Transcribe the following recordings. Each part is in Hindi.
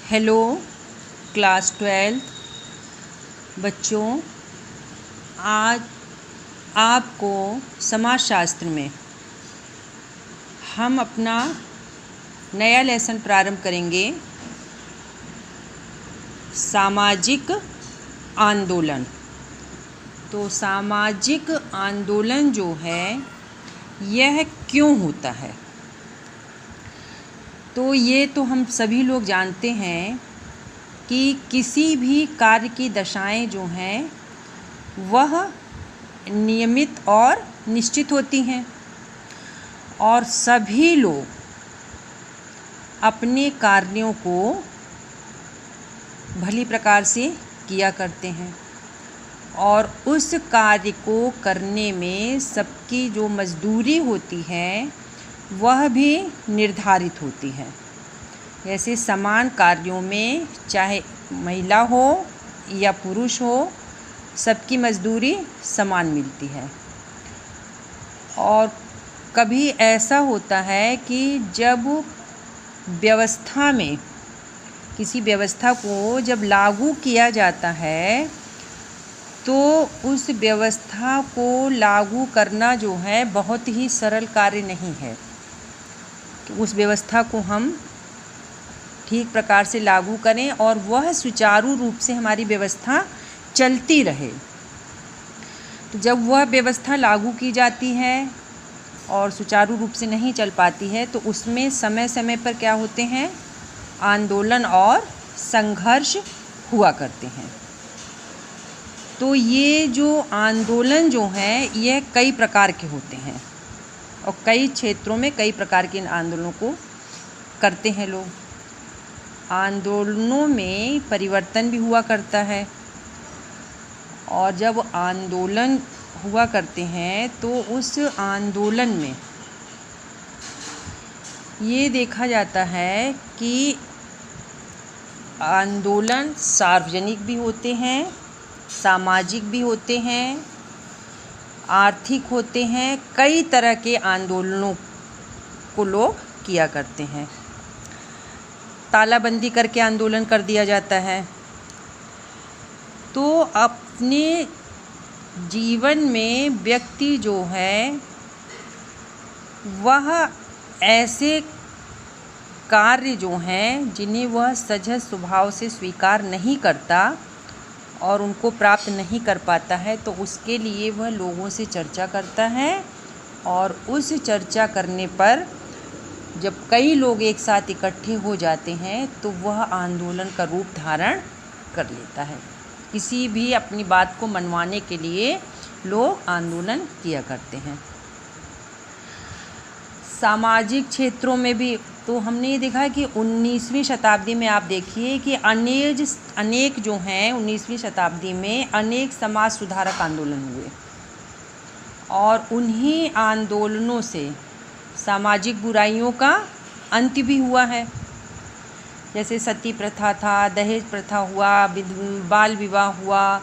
हेलो क्लास 12 बच्चों, आज आपको समाजशास्त्र में हम अपना नया लेसन प्रारंभ करेंगे। सामाजिक आंदोलन। तो सामाजिक आंदोलन जो है यह क्यों होता है? तो ये तो हम सभी लोग जानते हैं कि किसी भी कार्य की दशाएं जो हैं वह नियमित और निश्चित होती हैं और सभी लोग अपने कार्यों को भली प्रकार से किया करते हैं और उस कार्य को करने में सबकी जो मजदूरी होती है वह भी निर्धारित होती है। जैसे समान कार्यों में चाहे महिला हो या पुरुष हो, सबकी मजदूरी समान मिलती है। और कभी ऐसा होता है कि जब व्यवस्था में किसी व्यवस्था को जब लागू किया जाता है तो उस व्यवस्था को लागू करना जो है बहुत ही सरल कार्य नहीं है। तो उस व्यवस्था को हम ठीक प्रकार से लागू करें और वह सुचारू रूप से हमारी व्यवस्था चलती रहे। तो जब वह व्यवस्था लागू की जाती है और सुचारू रूप से नहीं चल पाती है तो उसमें समय समय पर क्या होते हैं, आंदोलन और संघर्ष हुआ करते हैं। तो ये जो आंदोलन जो हैं यह कई प्रकार के होते हैं और कई क्षेत्रों में कई प्रकार के आंदोलनों को करते हैं लोग। आंदोलनों में परिवर्तन भी हुआ करता है और जब आंदोलन हुआ करते हैं तो उस आंदोलन में ये देखा जाता है कि आंदोलन सार्वजनिक भी होते हैं, सामाजिक भी होते हैं, आर्थिक होते हैं। कई तरह के आंदोलनों को लोग किया करते हैं। तालाबंदी करके आंदोलन कर दिया जाता है। तो अपने जीवन में व्यक्ति जो है वह ऐसे कार्य जो हैं जिन्हें वह सहज स्वभाव से स्वीकार नहीं करता और उनको प्राप्त नहीं कर पाता है, तो उसके लिए वह लोगों से चर्चा करता है और उस चर्चा करने पर जब कई लोग एक साथ इकट्ठे हो जाते हैं तो वह आंदोलन का रूप धारण कर लेता है। किसी भी अपनी बात को मनवाने के लिए लोग आंदोलन किया करते हैं। सामाजिक क्षेत्रों में भी तो हमने ये देखा है कि 19वीं शताब्दी में आप देखिए कि अनेक जो हैं 19वीं शताब्दी में अनेक समाज सुधारक आंदोलन हुए और उन्हीं आंदोलनों से सामाजिक बुराइयों का अंत भी हुआ है। जैसे सती प्रथा था, दहेज प्रथा हुआ, बाल विवाह हुआ,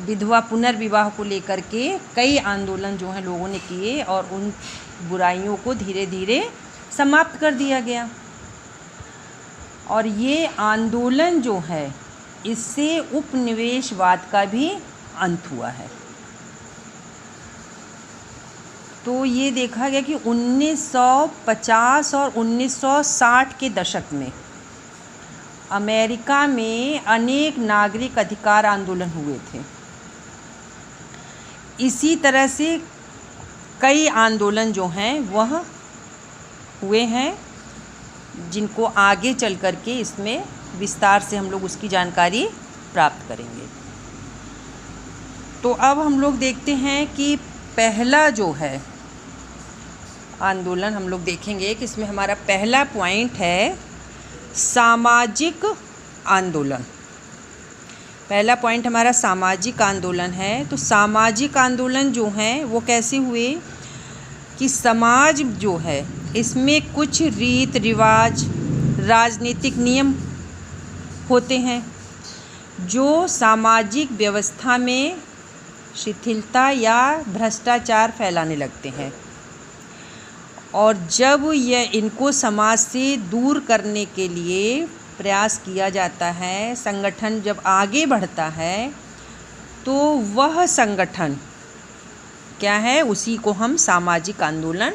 विधवा पुनर्विवाह को लेकर के कई आंदोलन जो हैं लोगों ने किए और उन बुराइयों को धीरे धीरे समाप्त कर दिया गया। और ये आंदोलन जो है इससे उपनिवेशवाद का भी अंत हुआ है। तो ये देखा गया कि 1950 और 1960 के दशक में अमेरिका में अनेक नागरिक अधिकार आंदोलन हुए थे। इसी तरह से कई आंदोलन जो हैं वह हुए हैं जिनको आगे चल कर के इसमें विस्तार से हम लोग उसकी जानकारी प्राप्त करेंगे। तो अब हम लोग देखते हैं कि पहला जो है आंदोलन हम लोग देखेंगे कि इसमें हमारा पहला पॉइंट है सामाजिक आंदोलन। पहला पॉइंट हमारा सामाजिक आंदोलन है। तो सामाजिक आंदोलन जो हैं वो कैसे हुए कि समाज जो है इसमें कुछ रीत रिवाज, राजनीतिक नियम होते हैं जो सामाजिक व्यवस्था में शिथिलता या भ्रष्टाचार फैलाने लगते हैं और जब यह इनको समाज से दूर करने के लिए प्रयास किया जाता है, संगठन जब आगे बढ़ता है तो वह संगठन क्या है, उसी को हम सामाजिक आंदोलन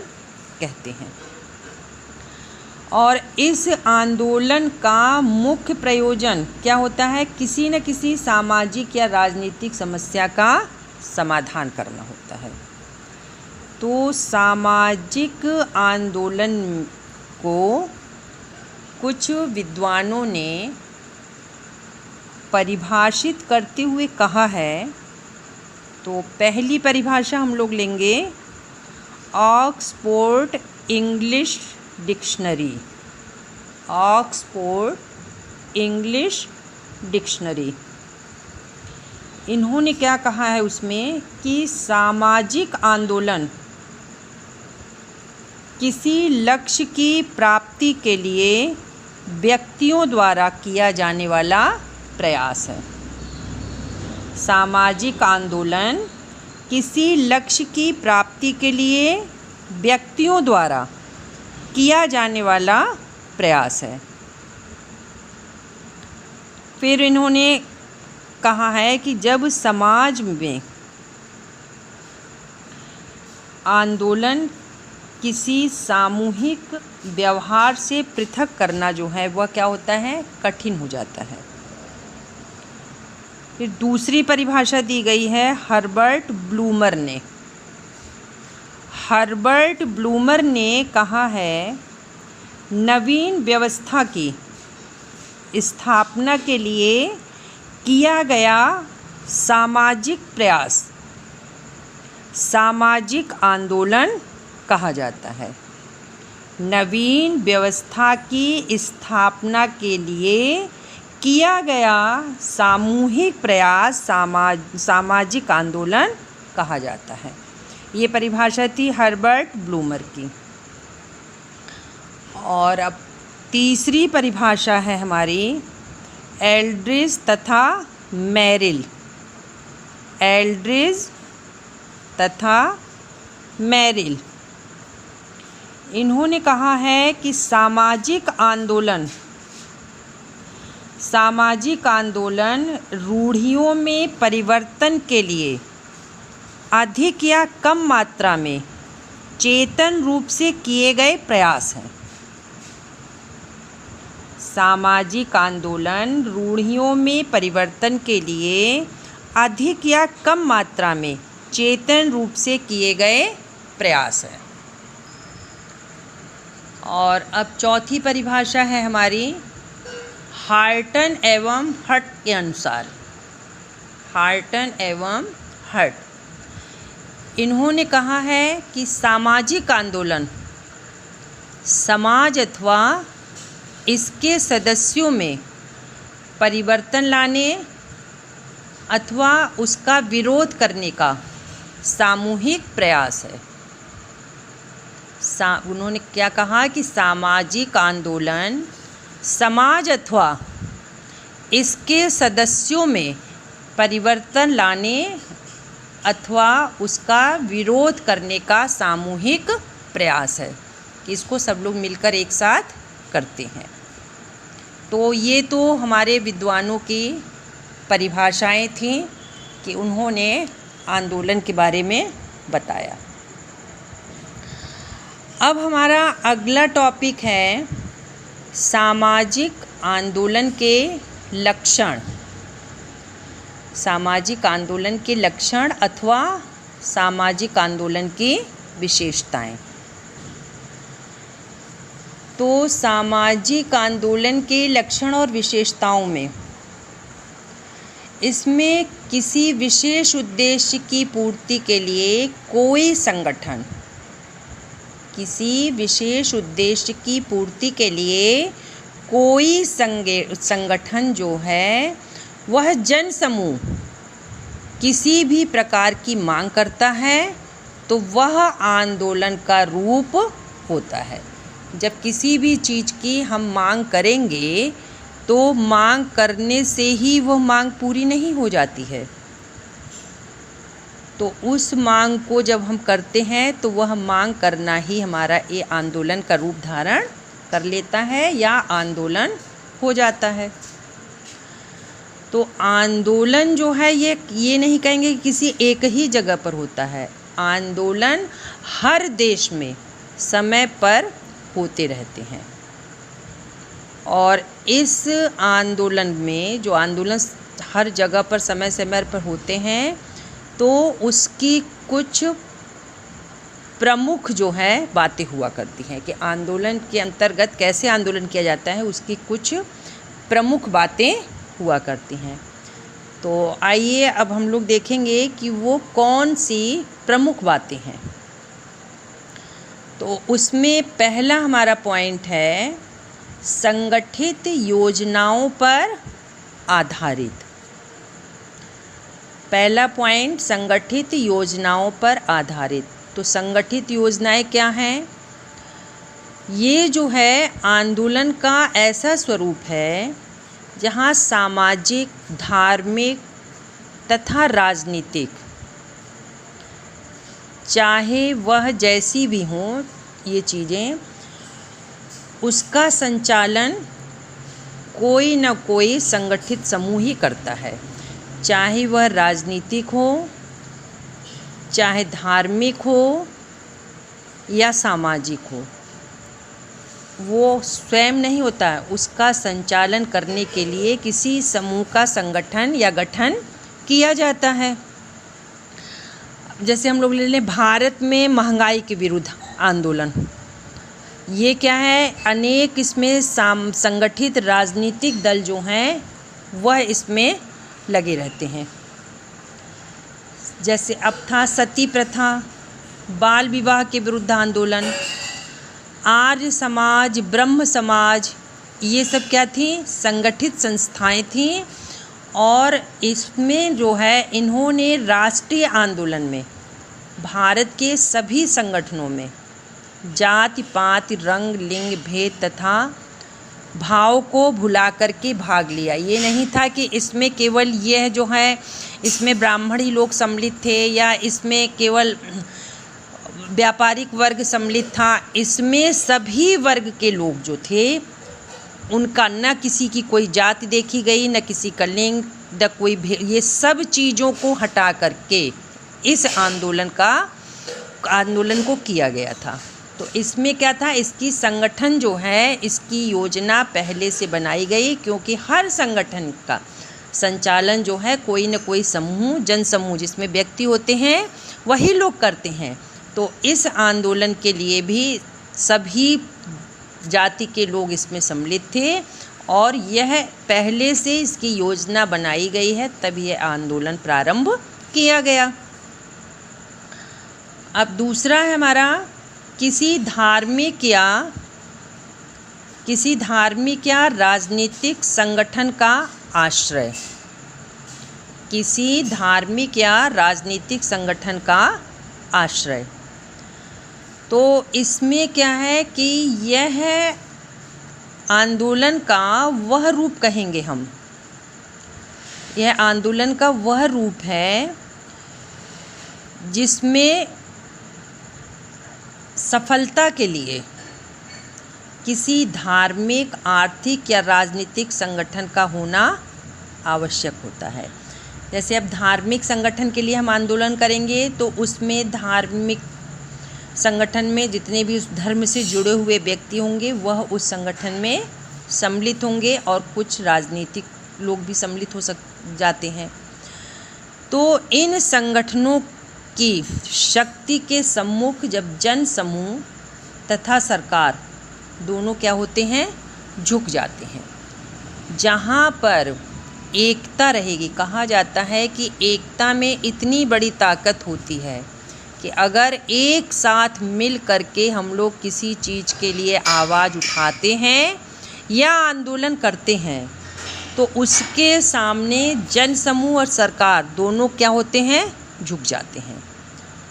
कहते हैं। और इस आंदोलन का मुख्य प्रयोजन क्या होता है, किसी न किसी सामाजिक या राजनीतिक समस्या का समाधान करना होता है। तो सामाजिक आंदोलन को कुछ विद्वानों ने परिभाषित करते हुए कहा है। तो पहली परिभाषा हम लोग लेंगे Oxford English dictionary. Oxford English dictionary, इन्होंने क्या कहा है उसमें कि सामाजिक आंदोलन किसी लक्ष्य की प्राप्ति के लिए व्यक्तियों द्वारा किया जाने वाला प्रयास है। सामाजिक आंदोलन किसी लक्ष्य की प्राप्ति के लिए व्यक्तियों द्वारा किया जाने वाला प्रयास है। फिर इन्होंने कहा है कि जब समाज में आंदोलन किसी सामूहिक व्यवहार से पृथक करना जो है वह क्या होता है, कठिन हो जाता है। फिर दूसरी परिभाषा दी गई है हर्बर्ट ब्लूमर ने। हर्बर्ट ब्लूमर ने कहा है, नवीन व्यवस्था की स्थापना के लिए किया गया सामाजिक प्रयास सामाजिक आंदोलन कहा जाता है। नवीन व्यवस्था की स्थापना के लिए किया गया सामूहिक प्रयास सामाजिक आंदोलन कहा जाता है। ये परिभाषा थी हर्बर्ट ब्लूमर की। और अब तीसरी परिभाषा है हमारी एल्ड्रिज तथा मेरिल। एल्ड्रिज तथा मेरिल, इन्होंने कहा है कि सामाजिक आंदोलन रूढ़ियों में परिवर्तन के लिए अधिक या कम मात्रा में चेतन रूप से किए गए प्रयास हैं। सामाजिक आंदोलन रूढ़ियों में परिवर्तन के लिए अधिक या कम मात्रा में चेतन रूप से किए गए प्रयास है। और अब चौथी परिभाषा है हमारी हार्टन एवं हट के अनुसार। हार्टन एवं हट, इन्होंने कहा है कि सामाजिक आंदोलन समाज अथवा इसके सदस्यों में परिवर्तन लाने अथवा उसका विरोध करने का सामूहिक प्रयास है। उन्होंने क्या कहा कि सामाजिक आंदोलन समाज अथवा इसके सदस्यों में परिवर्तन लाने अथवा उसका विरोध करने का सामूहिक प्रयास है, कि इसको सब लोग मिलकर एक साथ करते हैं। तो ये तो हमारे विद्वानों की परिभाषाएं थीं कि उन्होंने आंदोलन के बारे में बताया। अब हमारा अगला टॉपिक है सामाजिक आंदोलन के लक्षण। सामाजिक आंदोलन के लक्षण अथवा सामाजिक आंदोलन की विशेषताएं। तो सामाजिक आंदोलन के लक्षण और विशेषताओं में इसमें किसी विशेष उद्देश्य की पूर्ति के लिए कोई संगठन, किसी विशेष उद्देश्य की पूर्ति के लिए कोई संगठन जो है वह जन समूह किसी भी प्रकार की मांग करता है तो वह आंदोलन का रूप होता है। जब किसी भी चीज़ की हम मांग करेंगे तो मांग करने से ही वह मांग पूरी नहीं हो जाती है। तो उस मांग को जब हम करते हैं तो वह मांग करना ही हमारा ये आंदोलन का रूप धारण कर लेता है या आंदोलन हो जाता है। तो आंदोलन जो है ये नहीं कहेंगे कि किसी एक ही जगह पर होता है। आंदोलन हर देश में समय पर होते रहते हैं और इस आंदोलन में जो आंदोलन हर जगह पर समय समय पर होते हैं तो उसकी कुछ प्रमुख जो है बातें हुआ करती हैं कि आंदोलन के अंतर्गत कैसे आंदोलन किया जाता है, उसकी कुछ प्रमुख बातें हुआ करती हैं। तो आइए अब हम लोग देखेंगे कि वो कौन सी प्रमुख बातें हैं। तो उसमें पहला हमारा पॉइंट है संगठित योजनाओं पर आधारित। पहला पॉइंट संगठित योजनाओं पर आधारित। तो संगठित योजनाएं क्या हैं? ये जो है आंदोलन का ऐसा स्वरूप है जहाँ सामाजिक, धार्मिक तथा राजनीतिक, चाहे वह जैसी भी हों ये चीज़ें, उसका संचालन कोई न कोई संगठित समूह ही करता है। चाहे वह राजनीतिक हो, चाहे धार्मिक हो या सामाजिक हो, वो स्वयं नहीं होता है, उसका संचालन करने के लिए किसी समूह का संगठन या गठन किया जाता है। जैसे हम लोग ले लें भारत में महंगाई के विरुद्ध आंदोलन, ये क्या है, अनेक इसमें संगठित राजनीतिक दल जो हैं वह इसमें लगे रहते हैं। जैसे अब था सती प्रथा, बाल विवाह के विरुद्ध आंदोलन, आर्य समाज, ब्रह्म समाज, ये सब क्या थी, संगठित संस्थाएं थीं और इसमें जो है इन्होंने राष्ट्रीय आंदोलन में भारत के सभी संगठनों में जाति पात, रंग, लिंग, भेद तथा भाव को भुला करके भाग लिया। ये नहीं था कि इसमें केवल यह जो है इसमें ब्राह्मण ही लोग सम्मिलित थे या इसमें केवल व्यापारिक वर्ग सम्मिलित था। इसमें सभी वर्ग के लोग जो थे उनका न किसी की कोई जाति देखी गई, न किसी का लिंग, न कोई भेद, ये सब चीज़ों को हटा करके इस आंदोलन को किया गया था। तो इसमें क्या था, इसकी संगठन जो है इसकी योजना पहले से बनाई गई, क्योंकि हर संगठन का संचालन जो है कोई न कोई समूह, जन समूह जिसमें व्यक्ति होते हैं वही लोग करते हैं। तो इस आंदोलन के लिए भी सभी जाति के लोग इसमें सम्मिलित थे और यह पहले से इसकी योजना बनाई गई है, तब यह आंदोलन प्रारंभ किया गया। अब दूसरा है हमारा किसी धार्मिक या राजनीतिक संगठन का आश्रय। किसी धार्मिक या राजनीतिक संगठन का आश्रय। तो इसमें क्या है कि यह आंदोलन का वह रूप कहेंगे हम, यह आंदोलन का वह रूप है जिसमें सफलता के लिए किसी धार्मिक, आर्थिक या राजनीतिक संगठन का होना आवश्यक होता है। जैसे अब धार्मिक संगठन के लिए हम आंदोलन करेंगे तो उसमें धार्मिक संगठन में जितने भी उस धर्म से जुड़े हुए व्यक्ति होंगे वह उस संगठन में सम्मिलित होंगे और कुछ राजनीतिक लोग भी सम्मिलित हो जाते हैं। तो इन संगठनों की शक्ति के सम्मुख जब जन समूह तथा सरकार दोनों क्या होते हैं, झुक जाते हैं। जहाँ पर एकता रहेगी, कहा जाता है कि एकता में इतनी बड़ी ताकत होती है कि अगर एक साथ मिल करके हम लोग किसी चीज़ के लिए आवाज़ उठाते हैं या आंदोलन करते हैं तो उसके सामने जन समूह और सरकार दोनों क्या होते हैं, झुक जाते हैं।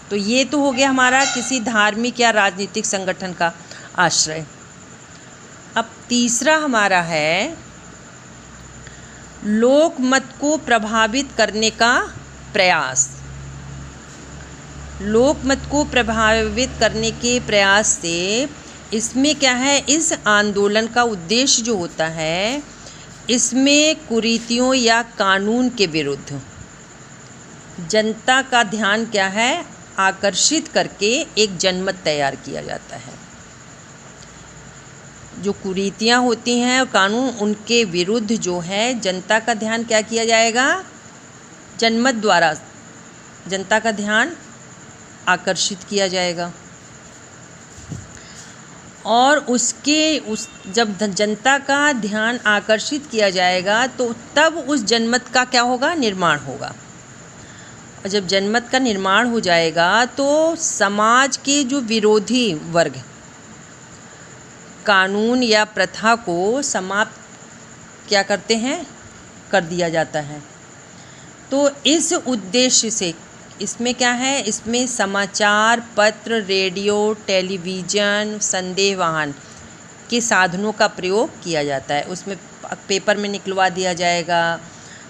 तो ये तो हो गया हमारा किसी धार्मिक या राजनीतिक संगठन का आश्रय। अब तीसरा हमारा है लोकमत को प्रभावित करने का प्रयास। लोकमत को प्रभावित करने के प्रयास से इसमें क्या है, इस आंदोलन का उद्देश्य जो होता है इसमें कुरीतियों या कानून के विरुद्ध जनता का ध्यान क्या है, आकर्षित करके एक जनमत तैयार किया जाता है। जो कुरीतियाँ होती हैं और कानून, उनके विरुद्ध जो है जनता का ध्यान क्या किया जाएगा, जनमत द्वारा जनता का ध्यान आकर्षित किया जाएगा। और जब जनता का ध्यान आकर्षित किया जाएगा तो तब उस जनमत का क्या होगा, निर्माण होगा। और जब जनमत का निर्माण हो जाएगा तो समाज के जो विरोधी वर्ग कानून या प्रथा को समाप्त क्या करते हैं, कर दिया जाता है। तो इस उद्देश्य से इसमें क्या है, इसमें समाचार पत्र, रेडियो, टेलीविज़न, संदेह वाहन के साधनों का प्रयोग किया जाता है। उसमें पेपर में निकलवा दिया जाएगा,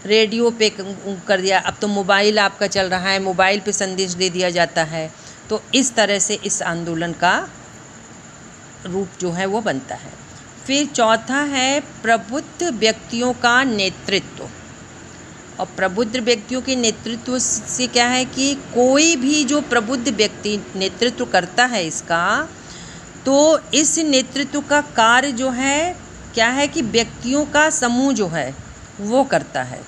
रेडियो पे कर दिया, अब तो मोबाइल आपका चल रहा है, मोबाइल पे संदेश दे दिया जाता है। तो इस तरह से इस आंदोलन का रूप जो है वो बनता है। फिर चौथा है प्रबुद्ध व्यक्तियों का नेतृत्व। और प्रबुद्ध व्यक्तियों के नेतृत्व से क्या है कि कोई भी जो प्रबुद्ध व्यक्ति नेतृत्व करता है इसका, तो इस नेतृत्व का कार्य जो है क्या है कि व्यक्तियों का समूह जो है वो करता है।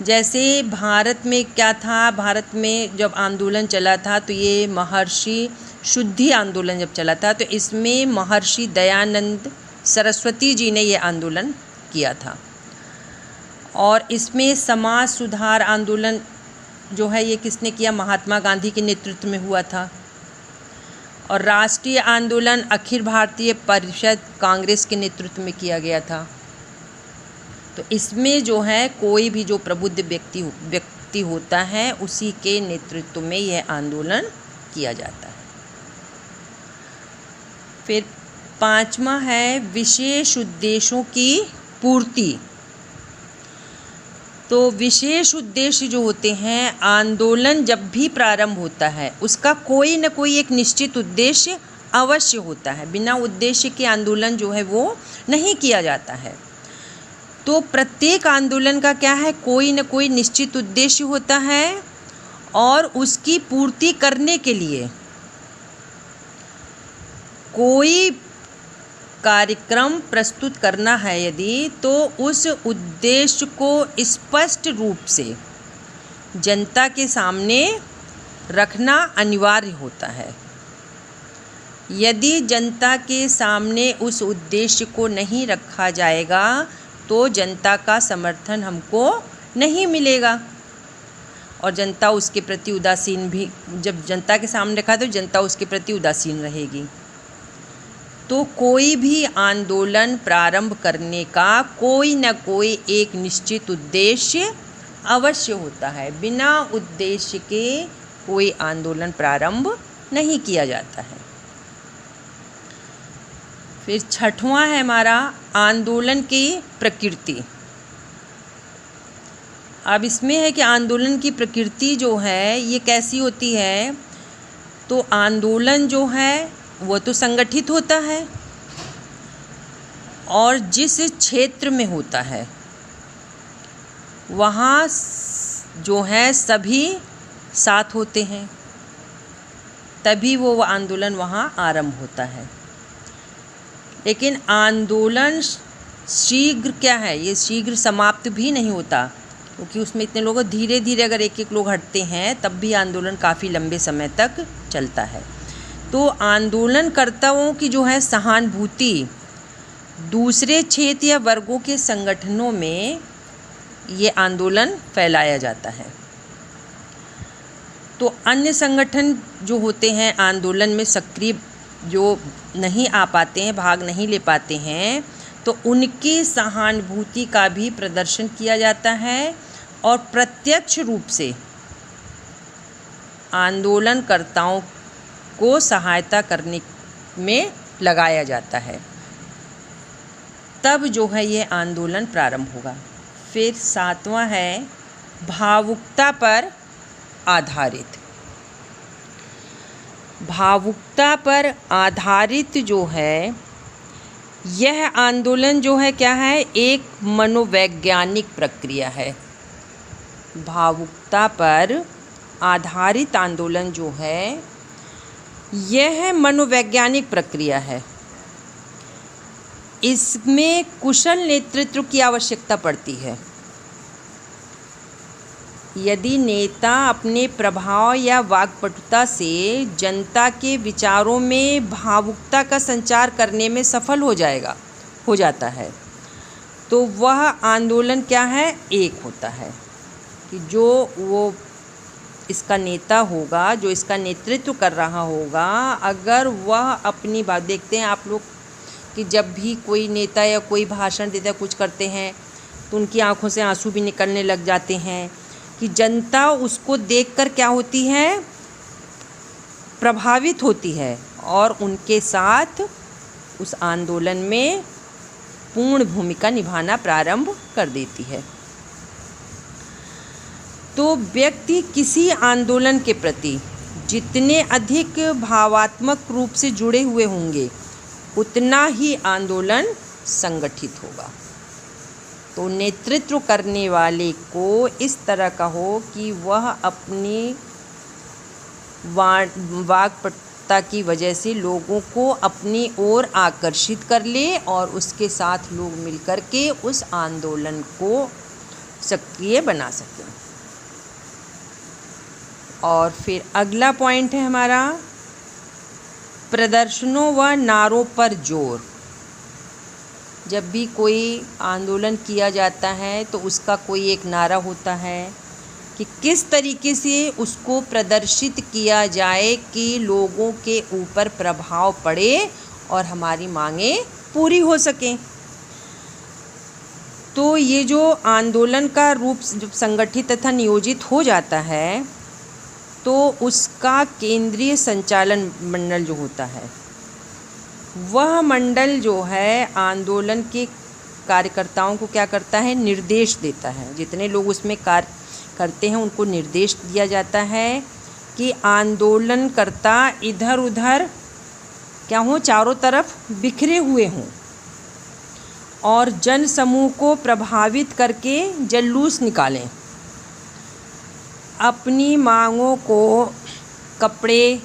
जैसे भारत में क्या था, भारत में जब आंदोलन चला था तो ये महर्षि शुद्धि आंदोलन जब चला था तो इसमें महर्षि दयानंद सरस्वती जी ने ये आंदोलन किया था। और इसमें समाज सुधार आंदोलन जो है ये किसने किया, महात्मा गांधी के नेतृत्व में हुआ था। और राष्ट्रीय आंदोलन अखिल भारतीय परिषद कांग्रेस के नेतृत्व में किया गया था। तो इसमें जो है कोई भी जो प्रबुद्ध व्यक्ति होता है उसी के नेतृत्व में यह आंदोलन किया जाता है। फिर पांचवा है विशेष उद्देश्यों की पूर्ति। तो विशेष उद्देश्य जो होते हैं, आंदोलन जब भी प्रारंभ होता है उसका कोई न कोई एक निश्चित उद्देश्य अवश्य होता है। बिना उद्देश्य के आंदोलन जो है वो नहीं किया जाता है। तो प्रत्येक आंदोलन का क्या है, कोई न कोई निश्चित उद्देश्य होता है और उसकी पूर्ति करने के लिए कोई कार्यक्रम प्रस्तुत करना है यदि, तो उस उद्देश्य को स्पष्ट रूप से जनता के सामने रखना अनिवार्य होता है। यदि जनता के सामने उस उद्देश्य को नहीं रखा जाएगा तो जनता का समर्थन हमको नहीं मिलेगा और जनता उसके प्रति उदासीन भी, जब जनता के सामने रखा तो जनता उसके प्रति उदासीन रहेगी। तो कोई भी आंदोलन प्रारंभ करने का कोई न कोई एक निश्चित उद्देश्य अवश्य होता है। बिना उद्देश्य के कोई आंदोलन प्रारंभ नहीं किया जाता है। फिर छठवां है हमारा आंदोलन की प्रकृति। अब इसमें है कि आंदोलन की प्रकृति जो है ये कैसी होती है, तो आंदोलन जो है वो तो संगठित होता है और जिस क्षेत्र में होता है वहाँ जो है सभी साथ होते हैं, तभी वो आंदोलन वहाँ आरंभ होता है। लेकिन आंदोलन शीघ्र क्या है, ये शीघ्र समाप्त भी नहीं होता, क्योंकि उसमें इतने लोग धीरे धीरे अगर एक एक लोग हटते हैं तब भी आंदोलन काफ़ी लंबे समय तक चलता है। तो आंदोलनकर्ताओं की जो है सहानुभूति दूसरे क्षेत्र या वर्गों के संगठनों में ये आंदोलन फैलाया जाता है। तो अन्य संगठन जो होते हैं आंदोलन में सक्रिय जो नहीं आ पाते हैं, भाग नहीं ले पाते हैं, तो उनकी सहानुभूति का भी प्रदर्शन किया जाता है और प्रत्यक्ष रूप से आंदोलनकर्ताओं को सहायता करने में लगाया जाता है, तब जो है ये आंदोलन प्रारंभ होगा। फिर सातवां है भावुकता पर आधारित। भावुकता पर आधारित जो है यह आंदोलन जो है क्या है, एक मनोवैज्ञानिक प्रक्रिया है। भावुकता पर आधारित आंदोलन जो है यह मनोवैज्ञानिक प्रक्रिया है। इसमें कुशल नेतृत्व की आवश्यकता पड़ती है। यदि नेता अपने प्रभाव या वाक्पटुता से जनता के विचारों में भावुकता का संचार करने में सफल हो जाता है, तो वह आंदोलन क्या है, एक होता है। कि जो वो इसका नेता होगा, जो इसका नेतृत्व कर रहा होगा, अगर वह अपनी बात, देखते हैं आप लोग कि जब भी कोई नेता या कोई भाषण देता है, कुछ करते हैं, तो उनकी आंखों से आंसू भी निकलने लग जाते हैं कि जनता उसको देखकर क्या होती है, प्रभावित होती है और उनके साथ उस आंदोलन में पूर्ण भूमिका निभाना प्रारंभ कर देती है। तो व्यक्ति किसी आंदोलन के प्रति जितने अधिक भावात्मक रूप से जुड़े हुए होंगे, उतना ही आंदोलन संगठित होगा। तो नेतृत्व करने वाले को इस तरह का हो कि वह अपनी वाक्पटुता की वजह से लोगों को अपनी ओर आकर्षित कर ले और उसके साथ लोग मिलकर के उस आंदोलन को सक्रिय बना सकें। और फिर अगला पॉइंट है हमारा, प्रदर्शनों व नारों पर जोर। जब भी कोई आंदोलन किया जाता है तो उसका कोई एक नारा होता है कि किस तरीके से उसको प्रदर्शित किया जाए कि लोगों के ऊपर प्रभाव पड़े और हमारी मांगें पूरी हो सकें। तो ये जो आंदोलन का रूप जब संगठित तथा नियोजित हो जाता है, तो उसका केंद्रीय संचालन मंडल जो होता है, वह मंडल जो है आंदोलन के कार्यकर्ताओं को क्या करता है, निर्देश देता है। जितने लोग उसमें कार्य करते हैं उनको निर्देश दिया जाता है कि आंदोलनकर्ता इधर उधर क्या हों, चारों तरफ बिखरे हुए हों और जन समूह को प्रभावित करके जुलूस निकालें। अपनी मांगों को कपड़े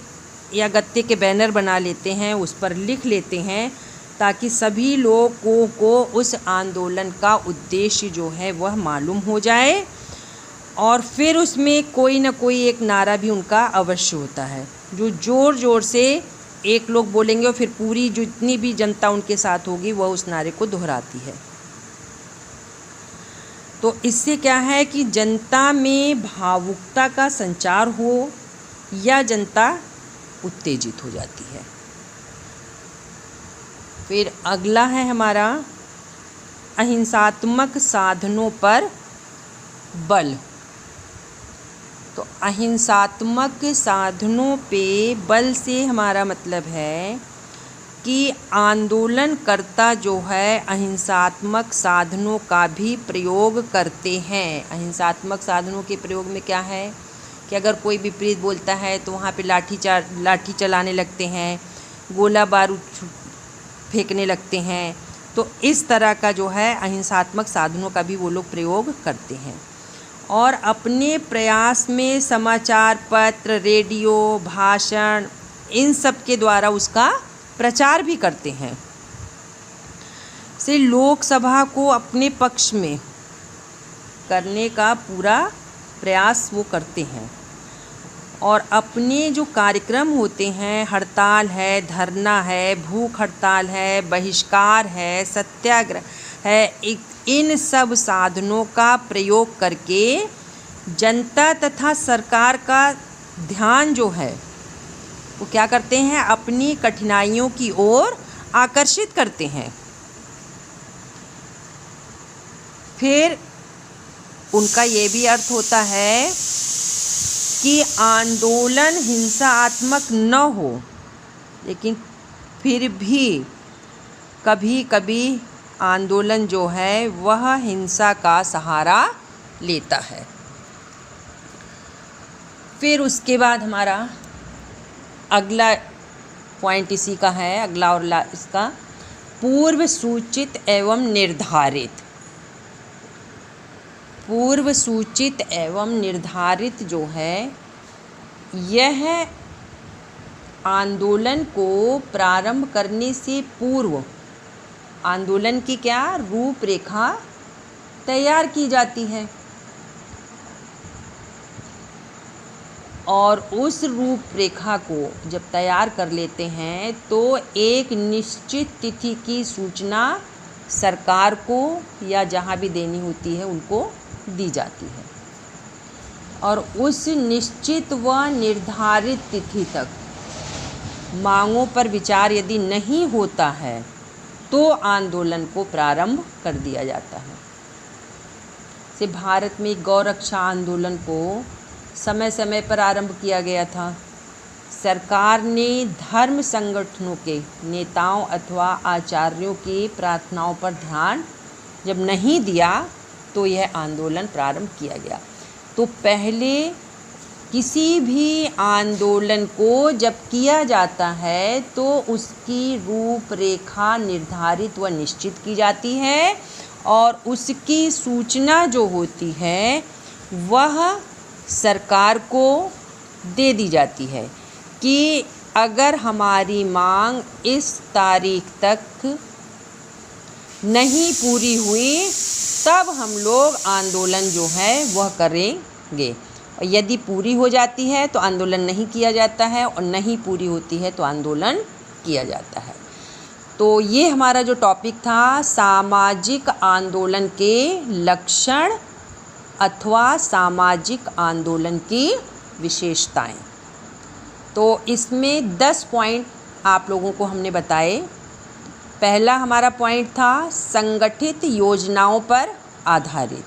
या गत्ते के बैनर बना लेते हैं, उस पर लिख लेते हैं ताकि सभी लोगों को उस आंदोलन का उद्देश्य जो है वह मालूम हो जाए। और फिर उसमें कोई ना कोई एक नारा भी उनका अवश्य होता है जो ज़ोर ज़ोर से एक लोग बोलेंगे और फिर पूरी जितनी भी जनता उनके साथ होगी वह उस नारे को दोहराती है। तो इससे क्या है कि जनता में भावुकता का संचार हो या जनता उत्तेजित हो जाती है। फिर अगला है हमारा अहिंसात्मक साधनों पर बल। तो अहिंसात्मक साधनों पे बल से हमारा मतलब है कि आंदोलनकर्ता जो है अहिंसात्मक साधनों का भी प्रयोग करते हैं। अहिंसात्मक साधनों के प्रयोग में क्या है कि अगर कोई विपरीत बोलता है तो वहाँ पे लाठी चलाने लगते हैं, गोला बारूद फेंकने लगते हैं। तो इस तरह का जो है अहिंसात्मक साधनों का भी वो लोग प्रयोग करते हैं। और अपने प्रयास में समाचार पत्र, रेडियो, भाषण, इन सब के द्वारा उसका प्रचार भी करते हैं। से लोकसभा को अपने पक्ष में करने का पूरा प्रयास वो करते हैं। और अपने जो कार्यक्रम होते हैं, हड़ताल है, धरना है, भूख हड़ताल है, बहिष्कार है, सत्याग्रह है, इन सब साधनों का प्रयोग करके जनता तथा सरकार का ध्यान जो है वो क्या करते हैं, अपनी कठिनाइयों की ओर आकर्षित करते हैं। फिर उनका ये भी अर्थ होता है कि आंदोलन हिंसात्मक न हो, लेकिन फिर भी कभी कभी आंदोलन जो है वह हिंसा का सहारा लेता है। फिर उसके बाद हमारा अगला पॉइंट इसी का है, अगला और इसका पूर्व सूचित एवं निर्धारित। पूर्व सूचित एवं निर्धारित जो है, यह आंदोलन को प्रारंभ करने से पूर्व आंदोलन की क्या रूपरेखा तैयार की जाती है, और उस रूपरेखा को जब तैयार कर लेते हैं तो एक निश्चित तिथि की सूचना सरकार को या जहाँ भी देनी होती है उनको दी जाती है, और उस निश्चित व निर्धारित तिथि तक मांगों पर विचार यदि नहीं होता है तो आंदोलन को प्रारंभ कर दिया जाता है। से भारत में गौरक्षा आंदोलन को समय समय पर आरंभ किया गया था। सरकार ने धर्म संगठनों के नेताओं अथवा आचार्यों की प्रार्थनाओं पर ध्यान जब नहीं दिया तो यह आंदोलन प्रारंभ किया गया। तो पहले किसी भी आंदोलन को जब किया जाता है तो उसकी रूपरेखा निर्धारित व निश्चित की जाती है, और उसकी सूचना जो होती है वह सरकार को दे दी जाती है कि अगर हमारी मांग इस तारीख तक नहीं पूरी हुई तब हम लोग आंदोलन जो है वह करेंगे, और यदि पूरी हो जाती है तो आंदोलन नहीं किया जाता है, और नहीं पूरी होती है तो आंदोलन किया जाता है। तो ये हमारा जो टॉपिक था, सामाजिक आंदोलन के लक्षण अथवा सामाजिक आंदोलन की विशेषताएं। तो इसमें 10 पॉइंट आप लोगों को हमने बताए। पहला हमारा पॉइंट था संगठित योजनाओं पर आधारित।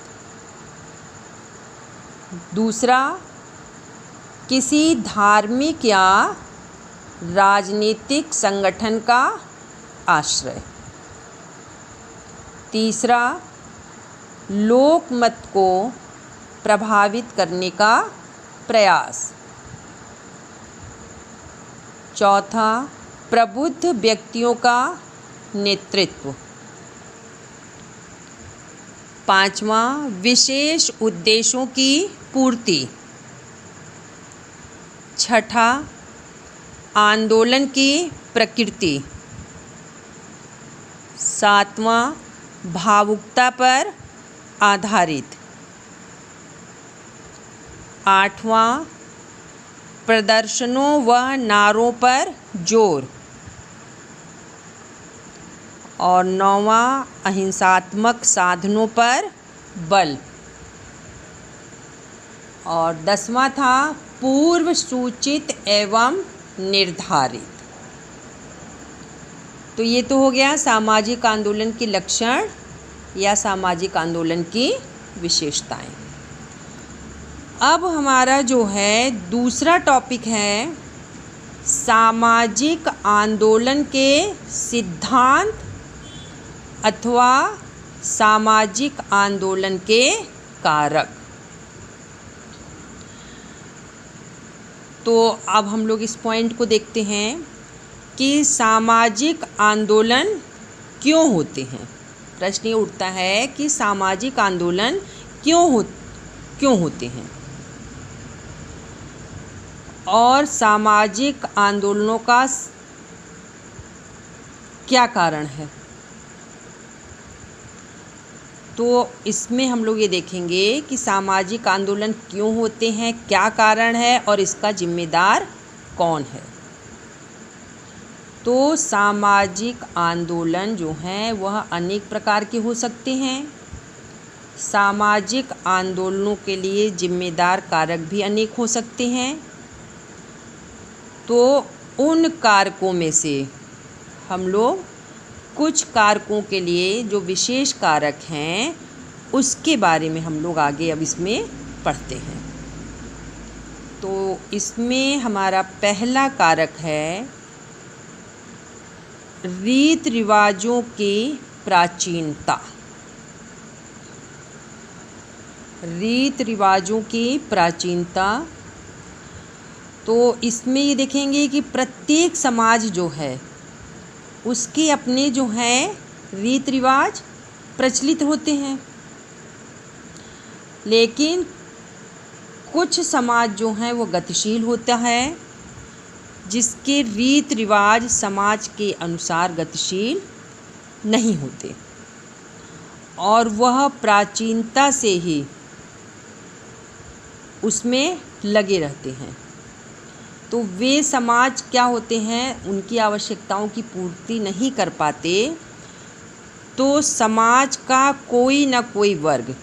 दूसरा, किसी धार्मिक या राजनीतिक संगठन का आश्रय। तीसरा, लोकमत को प्रभावित करने का प्रयास। चौथा, प्रबुद्ध व्यक्तियों का नेतृत्व। पांचवा, विशेष उद्देश्यों की पूर्ति। छठा, आंदोलन की प्रकृति। सातवां, भावुकता पर आधारित। आठवां, प्रदर्शनों व नारों पर जोर। और नौवां, अहिंसात्मक साधनों पर बल। और 10वां था पूर्व सूचित एवं निर्धारित। तो ये तो हो गया सामाजिक आंदोलन के लक्षण या सामाजिक आंदोलन की विशेषताएं। अब हमारा जो है दूसरा टॉपिक है सामाजिक आंदोलन के सिद्धांत अथवा सामाजिक आंदोलन के कारक। तो अब हम लोग इस पॉइंट को देखते हैं कि सामाजिक आंदोलन क्यों होते हैं। प्रश्न ये उठता है कि सामाजिक आंदोलन क्यों होते हैं और सामाजिक आंदोलनों का क्या कारण है। तो इसमें हम लोग ये देखेंगे कि सामाजिक आंदोलन क्यों होते हैं, क्या कारण है और इसका जिम्मेदार कौन है। तो सामाजिक आंदोलन जो हैं वह अनेक प्रकार के हो सकते हैं। सामाजिक आंदोलनों के लिए जिम्मेदार कारक भी अनेक हो सकते हैं। तो उन कारकों में से हम लोग कुछ कारकों के लिए जो विशेष कारक हैं उसके बारे में हम लोग आगे अब इसमें पढ़ते हैं। तो इसमें हमारा पहला कारक है रीत रिवाजों की प्राचीनता। रीत रिवाजों की प्राचीनता। तो इसमें ये देखेंगे कि प्रत्येक समाज जो है उसके अपने जो हैं रीति रिवाज प्रचलित होते हैं। लेकिन कुछ समाज जो हैं वो गतिशील होता है, जिसके रीति रिवाज समाज के अनुसार गतिशील नहीं होते और वह प्राचीनता से ही उसमें लगे रहते हैं। तो वे समाज क्या होते हैं, उनकी आवश्यकताओं की पूर्ति नहीं कर पाते, तो समाज का कोई ना कोई वर्ग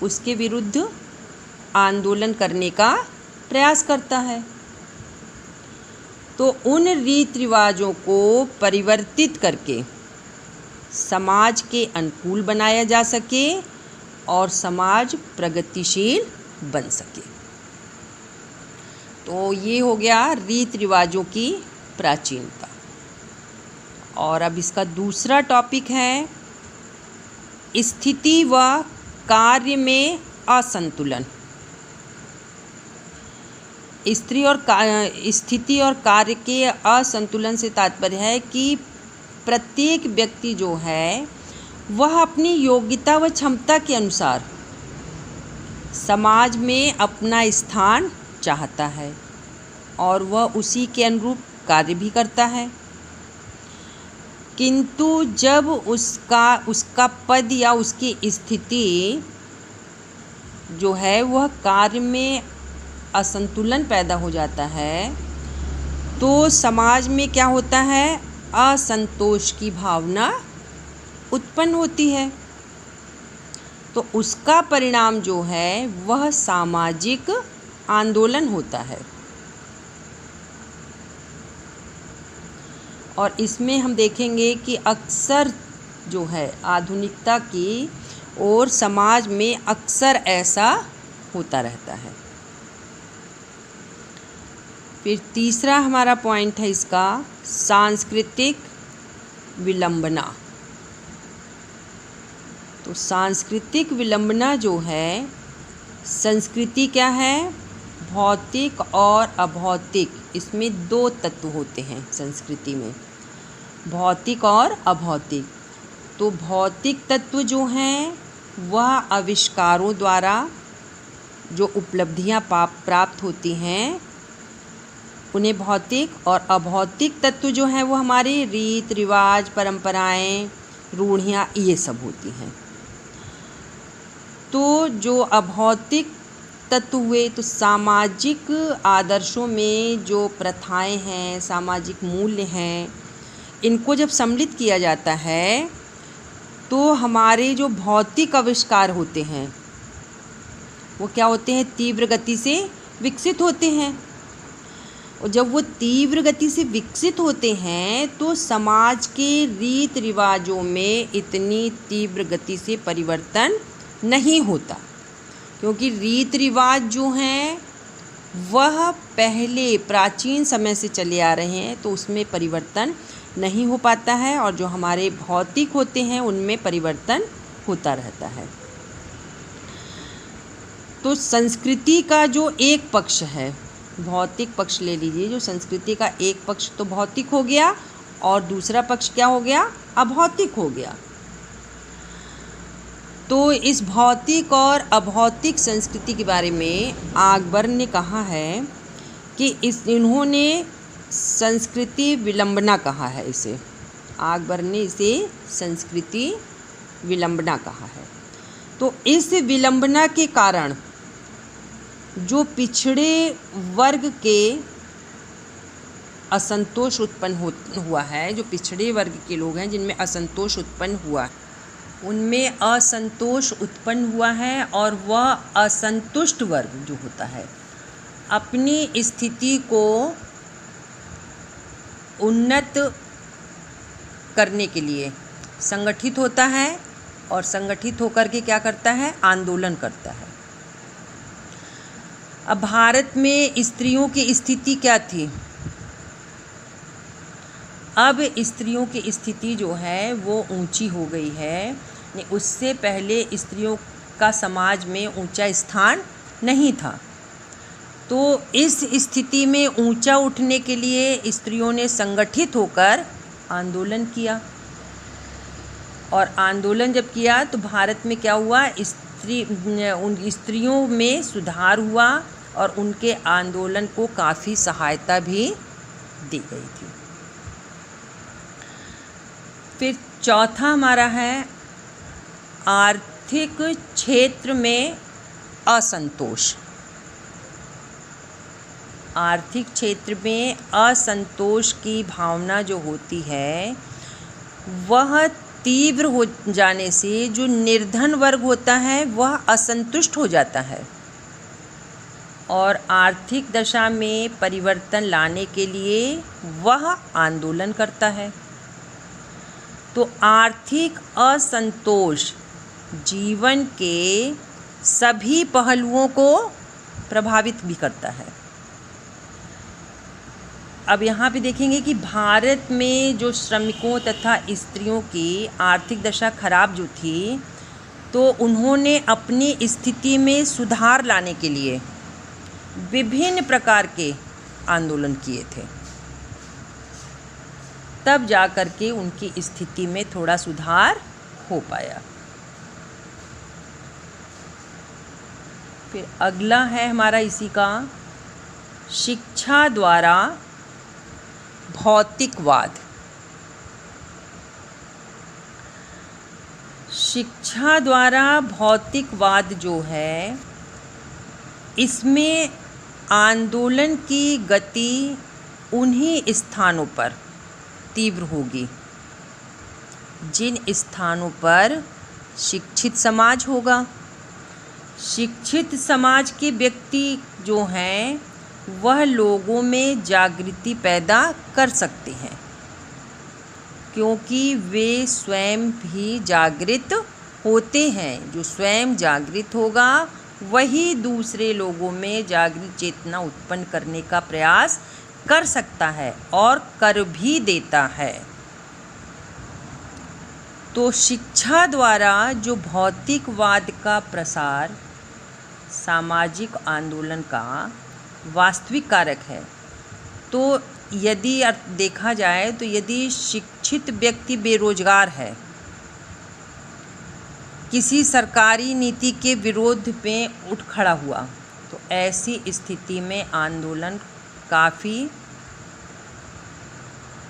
उसके विरुद्ध आंदोलन करने का प्रयास करता है। तो उन रीति रिवाजों को परिवर्तित करके समाज के अनुकूल बनाया जा सके और समाज प्रगतिशील बन सके। तो ये हो गया रीति रिवाजों की प्राचीनता। और अब इसका दूसरा टॉपिक है स्थिति व कार्य में असंतुलन। स्थिति और कार्य के असंतुलन से तात्पर्य है कि प्रत्येक व्यक्ति जो है वह अपनी योग्यता व क्षमता के अनुसार समाज में अपना स्थान चाहता है और वह उसी के अनुरूप कार्य भी करता है, किंतु जब उसका पद या उसकी स्थिति जो है वह कार्य में असंतुलन पैदा हो जाता है, तो समाज में क्या होता है, असंतोष की भावना उत्पन्न होती है। तो उसका परिणाम जो है वह सामाजिक आंदोलन होता है। और इसमें हम देखेंगे कि अक्सर जो है आधुनिकता की ओर समाज में अक्सर ऐसा होता रहता है। फिर तीसरा हमारा पॉइंट है इसका सांस्कृतिक विलंबना। तो सांस्कृतिक विलंबना जो है, संस्कृति क्या है, भौतिक और अभौतिक, इसमें दो तत्व होते हैं संस्कृति में, भौतिक और अभौतिक। तो भौतिक तत्व जो हैं वह आविष्कारों द्वारा जो उपलब्धियां प्राप्त होती हैं उन्हें भौतिक, और अभौतिक तत्व जो हैं वो हमारे रीत रिवाज, परंपराएं, रूढ़ियाँ, ये सब होती हैं। तो जो अभौतिक तत्व हुए, तो सामाजिक आदर्शों में जो प्रथाएं हैं, सामाजिक मूल्य हैं, इनको जब सम्मिलित किया जाता है तो हमारे जो भौतिक आविष्कार होते हैं वो क्या होते हैं, तीव्र गति से विकसित होते हैं। और जब वो तीव्र गति से विकसित होते हैं तो समाज के रीत रिवाजों में इतनी तीव्र गति से परिवर्तन नहीं होता, क्योंकि रीत रिवाज जो हैं वह पहले प्राचीन समय से चले आ रहे हैं, तो उसमें परिवर्तन नहीं हो पाता है, और जो हमारे भौतिक होते हैं उनमें परिवर्तन होता रहता है। तो संस्कृति का जो एक पक्ष है, भौतिक पक्ष ले लीजिए, जो संस्कृति का एक पक्ष तो भौतिक हो गया और दूसरा पक्ष क्या हो गया, अभौतिक हो गया। तो इस भौतिक और अभौतिक संस्कृति के बारे में अकबर ने कहा है कि इन्होंने संस्कृति विलंबना कहा है इसे। अकबर ने इसे संस्कृति विलंबना कहा है। तो इस विलंबना के कारण जो पिछड़े वर्ग के असंतोष उत्पन्न हुआ है, जो पिछड़े वर्ग के लोग हैं जिनमें असंतोष उत्पन्न हुआ, उनमें असंतोष उत्पन्न हुआ है, और वह असंतुष्ट वर्ग जो होता है अपनी स्थिति को उन्नत करने के लिए संगठित होता है, और संगठित होकर के क्या करता है, आंदोलन करता है। अब भारत में स्त्रियों की स्थिति क्या थी? अब स्त्रियों की स्थिति जो है वो ऊंची हो गई है। उससे पहले स्त्रियों का समाज में ऊंचा स्थान नहीं था। तो इस स्थिति में ऊंचा उठने के लिए स्त्रियों ने संगठित होकर आंदोलन किया, और आंदोलन जब किया तो भारत में क्या हुआ, उन स्त्रियों में सुधार हुआ और उनके आंदोलन को काफ़ी सहायता भी दी गई थी। फिर चौथा हमारा है आर्थिक क्षेत्र में असंतोष। आर्थिक क्षेत्र में असंतोष की भावना जो होती है वह तीव्र हो जाने से जो निर्धन वर्ग होता है वह असंतुष्ट हो जाता है और आर्थिक दशा में परिवर्तन लाने के लिए वह आंदोलन करता है। तो आर्थिक असंतोष जीवन के सभी पहलुओं को प्रभावित भी करता है। अब यहाँ पे देखेंगे कि भारत में जो श्रमिकों तथा स्त्रियों की आर्थिक दशा खराब जो थी, तो उन्होंने अपनी स्थिति में सुधार लाने के लिए विभिन्न प्रकार के आंदोलन किए थे, तब जा कर के उनकी स्थिति में थोड़ा सुधार हो पाया। फिर अगला है हमारा इसी का शिक्षा द्वारा भौतिकवाद। शिक्षा द्वारा भौतिकवाद जो है, इसमें आंदोलन की गति उन्हीं स्थानों पर तीव्र होगी जिन स्थानों पर शिक्षित समाज होगा। शिक्षित समाज के व्यक्ति जो हैं वह लोगों में जागृति पैदा कर सकते हैं, क्योंकि वे स्वयं भी जागृत होते हैं। जो स्वयं जागृत होगा वही दूसरे लोगों में जागृत चेतना उत्पन्न करने का प्रयास कर सकता है और कर भी देता है। तो शिक्षा द्वारा जो भौतिकवाद का प्रसार सामाजिक आंदोलन का वास्तविक कारक है। तो यदि देखा जाए तो यदि शिक्षित व्यक्ति बेरोजगार है, किसी सरकारी नीति के विरोध में उठ खड़ा हुआ, तो ऐसी स्थिति में आंदोलन काफ़ी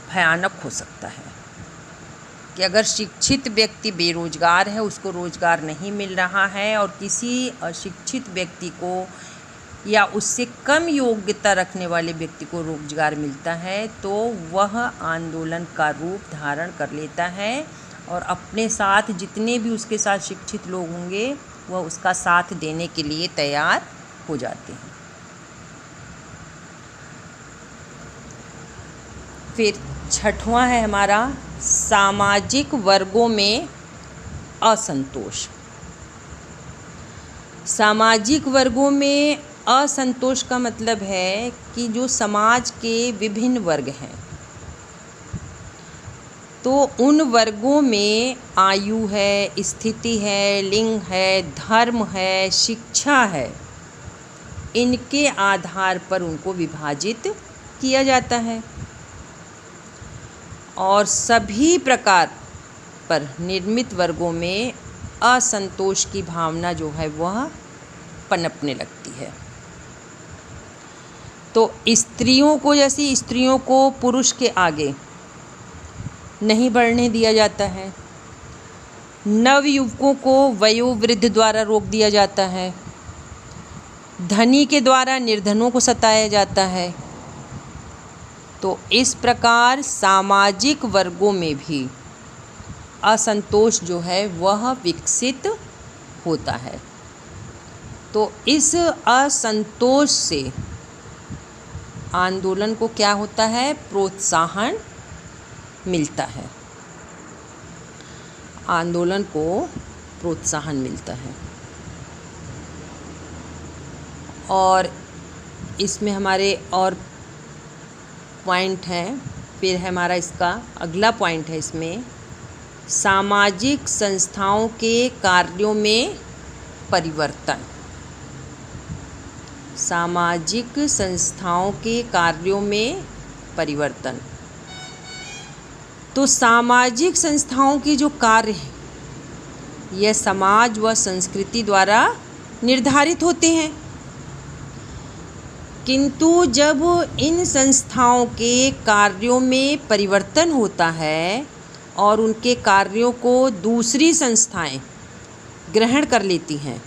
भयानक हो सकता है। कि अगर शिक्षित व्यक्ति बेरोजगार है, उसको रोजगार नहीं मिल रहा है, और किसी अशिक्षित व्यक्ति को या उससे कम योग्यता रखने वाले व्यक्ति को रोजगार मिलता है, तो वह आंदोलन का रूप धारण कर लेता है और अपने साथ जितने भी उसके साथ शिक्षित लोग होंगे वह उसका साथ देने के लिए तैयार हो जाते हैं। फिर छठवां है हमारा सामाजिक वर्गों में असंतोष। सामाजिक वर्गों में असंतोष का मतलब है कि जो समाज के विभिन्न वर्ग हैं, तो उन वर्गों में आयु है, स्थिति है, लिंग है, धर्म है, शिक्षा है, इनके आधार पर उनको विभाजित किया जाता है और सभी प्रकार पर निर्मित वर्गों में असंतोष की भावना जो है वह पनपने लगती है। तो स्त्रियों को, जैसी स्त्रियों को पुरुष के आगे नहीं बढ़ने दिया जाता है, नवयुवकों को वयोवृद्ध द्वारा रोक दिया जाता है, धनी के द्वारा निर्धनों को सताया जाता है। तो इस प्रकार सामाजिक वर्गों में भी असंतोष जो है वह विकसित होता है। तो इस असंतोष से आंदोलन को क्या होता है, प्रोत्साहन मिलता है। आंदोलन को प्रोत्साहन मिलता है। और इसमें हमारे और पॉइंट हैं। फिर है हमारा इसका अगला पॉइंट है, इसमें सामाजिक संस्थाओं के कार्यों में परिवर्तन। सामाजिक संस्थाओं के कार्यों में परिवर्तन। तो सामाजिक संस्थाओं के जो कार्य हैं यह समाज व संस्कृति द्वारा निर्धारित होते हैं, किंतु जब इन संस्थाओं के कार्यों में परिवर्तन होता है और उनके कार्यों को दूसरी संस्थाएं ग्रहण कर लेती हैं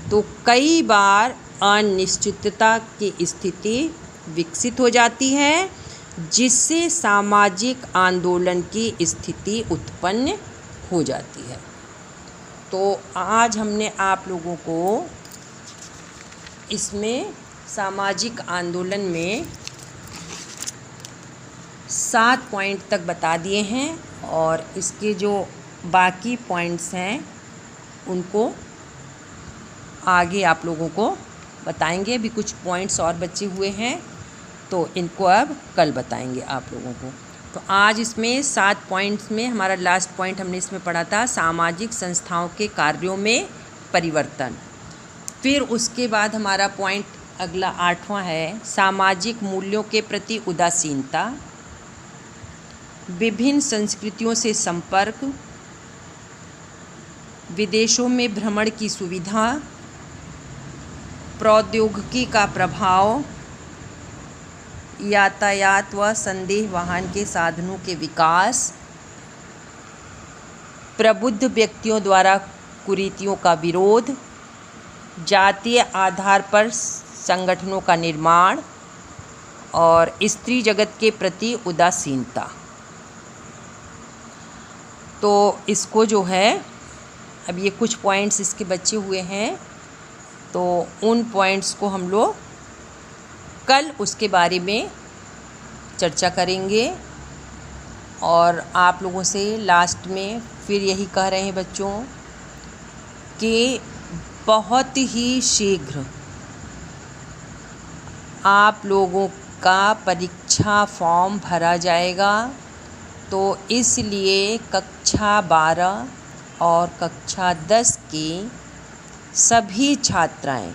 तो कई बार अनिश्चितता की स्थिति विकसित हो जाती है, जिससे सामाजिक आंदोलन की स्थिति उत्पन्न हो जाती है। तो आज हमने आप लोगों को इसमें सामाजिक आंदोलन में 7 पॉइंट तक बता दिए हैं और इसके जो बाकी पॉइंट्स हैं उनको आगे आप लोगों को बताएंगे। अभी कुछ पॉइंट्स और बचे हुए हैं तो इनको अब कल बताएंगे आप लोगों को। तो आज इसमें 7 पॉइंट्स में हमारा लास्ट पॉइंट हमने इसमें पढ़ा था सामाजिक संस्थाओं के कार्यों में परिवर्तन। फिर उसके बाद हमारा पॉइंट अगला 8वां है सामाजिक मूल्यों के प्रति उदासीनता, विभिन्न संस्कृतियों से संपर्क, विदेशों में भ्रमण की सुविधा, प्रौद्योगिकी का प्रभाव, यातायात व संदेह वाहन के साधनों के विकास, प्रबुद्ध व्यक्तियों द्वारा कुरीतियों का विरोध, जातीय आधार पर संगठनों का निर्माण और स्त्री जगत के प्रति उदासीनता। तो इसको जो है अब ये कुछ पॉइंट्स इसके बचे हुए हैं तो उन पॉइंट्स को हम लोग कल उसके बारे में चर्चा करेंगे। और आप लोगों से लास्ट में फिर यही कह रहे हैं बच्चों कि बहुत ही शीघ्र आप लोगों का परीक्षा फॉर्म भरा जाएगा, तो इसलिए कक्षा 12 और कक्षा 10 की सभी छात्राएं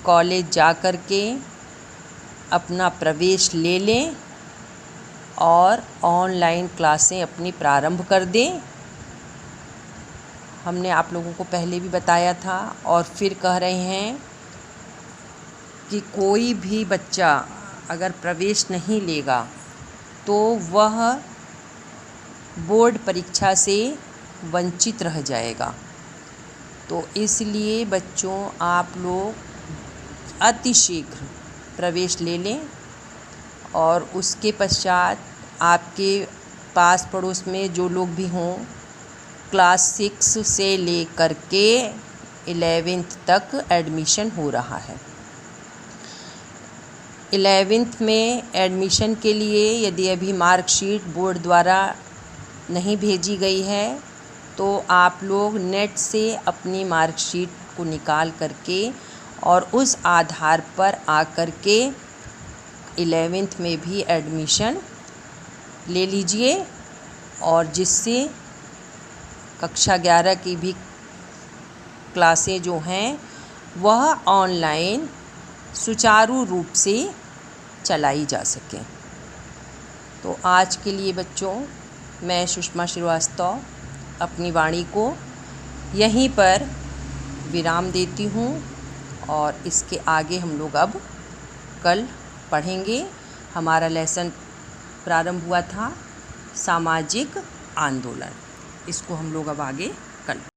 कॉलेज जा कर के अपना प्रवेश ले लें और ऑनलाइन क्लासें अपनी प्रारंभ कर दें। हमने आप लोगों को पहले भी बताया था और फिर कह रहे हैं कि कोई भी बच्चा अगर प्रवेश नहीं लेगा तो वह बोर्ड परीक्षा से वंचित रह जाएगा। तो इसलिए बच्चों आप लोग अतिशीघ्र प्रवेश ले लें और उसके पश्चात आपके पास पड़ोस में जो लोग भी हों क्लास 6 से लेकर के 11th तक एडमिशन हो रहा है। 11th में एडमिशन के लिए यदि अभी मार्कशीट बोर्ड द्वारा नहीं भेजी गई है तो आप लोग नेट से अपनी मार्कशीट को निकाल करके और उस आधार पर आकर के 11th में भी एडमिशन ले लीजिए और जिससे कक्षा 11 की भी क्लासें जो हैं वह ऑनलाइन सुचारू रूप से चलाई जा सकें। तो आज के लिए बच्चों मैं सुषमा श्रीवास्तव अपनी वाणी को यहीं पर विराम देती हूँ और इसके आगे हम लोग अब कल पढ़ेंगे। हमारा लेसन प्रारंभ हुआ था सामाजिक आंदोलन, इसको हम लोग अब आगे कल